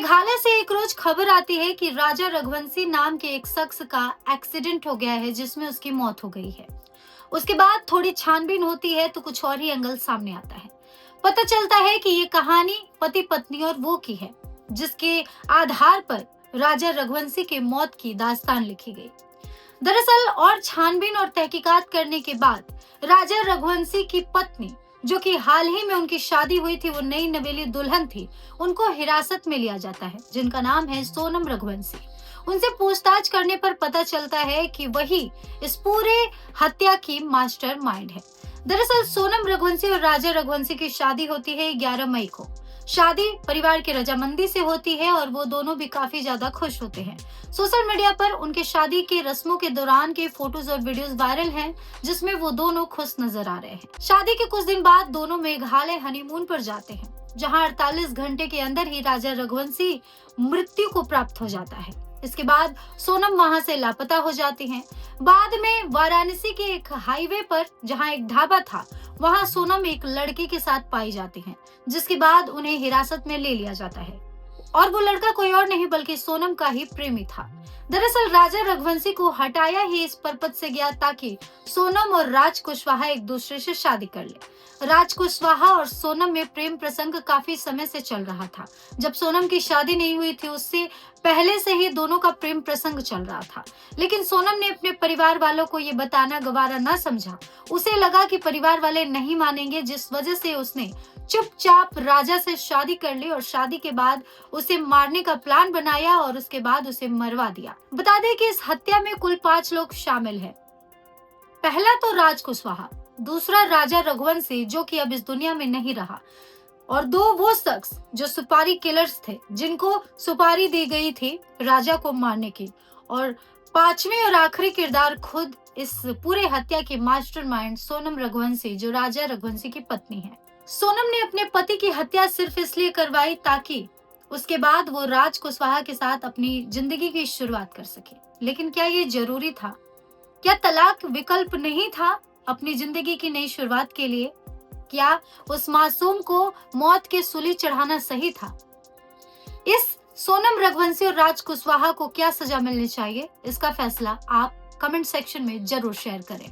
मेघालय से एक रोज खबर आती है कि राजा रघुवंशी नाम के एक शख्स का एक्सीडेंट हो गया है जिसमें उसकी मौत हो गई है। उसके बाद थोड़ी छानबीन होती है तो कुछ और ही एंगल सामने आता है। पता चलता है कि ये कहानी पति पत्नी और वो की है जिसके आधार पर राजा रघुवंशी की मौत की दास्तान लिखी गई। दरअसल और छानबीन और तहकीकात करने के बाद राजा रघुवंशी की पत्नी, जो कि हाल ही में उनकी शादी हुई थी, वो नई नवेली दुल्हन थी, उनको हिरासत में लिया जाता है, जिनका नाम है सोनम रघुवंशी। उनसे पूछताछ करने पर पता चलता है कि वही इस पूरे हत्या की मास्टरमाइंड है। दरअसल सोनम रघुवंशी और राजा रघुवंशी की शादी होती है 11 मई को। शादी परिवार की रजामंदी से होती है और वो दोनों भी काफी ज्यादा खुश होते हैं। सोशल मीडिया पर उनके शादी के रस्मों के दौरान के फोटोज और वीडियोस वायरल हैं, जिसमें वो दोनों खुश नजर आ रहे हैं। शादी के कुछ दिन बाद दोनों मेघालय हनीमून पर जाते हैं, जहां 48 घंटे के अंदर ही राजा रघुवंशी मृत्यु को प्राप्त हो जाता है। इसके बाद सोनम वहां से लापता हो जाती हैं। बाद में वाराणसी के एक हाईवे पर जहां एक ढाबा था, वहां सोनम एक लड़के के साथ पाई जाती हैं, जिसके बाद उन्हें हिरासत में ले लिया जाता है और वो लड़का कोई और नहीं बल्कि सोनम का ही प्रेमी था। दरअसल राजा रघुवंशी को हटाया ही इस पर्पज से गया ताकि सोनम और राज कुशवाहा एक दूसरे से शादी कर ले। राज कुशवाहा और सोनम में प्रेम प्रसंग काफी समय से चल रहा था। जब सोनम की शादी नहीं हुई थी, उससे पहले से ही दोनों का प्रेम प्रसंग चल रहा था, लेकिन सोनम ने अपने परिवार वालों को ये बताना गवारा न समझा। उसे लगा कि परिवार वाले नहीं मानेंगे, जिस वजह से उसने चुपचाप राजा से शादी कर ली और शादी के बाद उसे मारने का प्लान बनाया और उसके बाद उसे मरवा दिया। बता दें कि इस हत्या में कुल 5 लोग शामिल हैं। पहला तो राज कुशवाहा, दूसरा राजा रघुवंशी जो कि अब इस दुनिया में नहीं रहा, और 2 वो शख्स जो सुपारी किलर्स थे, जिनको सुपारी दी गई थी राजा को मारने की, और 5वें और आखिरी किरदार खुद इस पूरे हत्या की मास्टरमाइंड सोनम रघुवंशी, जो राजा रघुवंशी की पत्नी है। सोनम ने अपने पति की हत्या सिर्फ इसलिए करवाई ताकि उसके बाद वो राज कुशवाहा के साथ अपनी जिंदगी की शुरुआत कर सके। लेकिन क्या ये जरूरी था? क्या तलाक विकल्प नहीं था अपनी जिंदगी की नई शुरुआत के लिए? क्या उस मासूम को मौत के सूली चढ़ाना सही था? इस सोनम रघुवंशी और राज कुशवाहा को क्या सजा मिलनी चाहिए, इसका फैसला आप कमेंट सेक्शन में जरूर शेयर करें।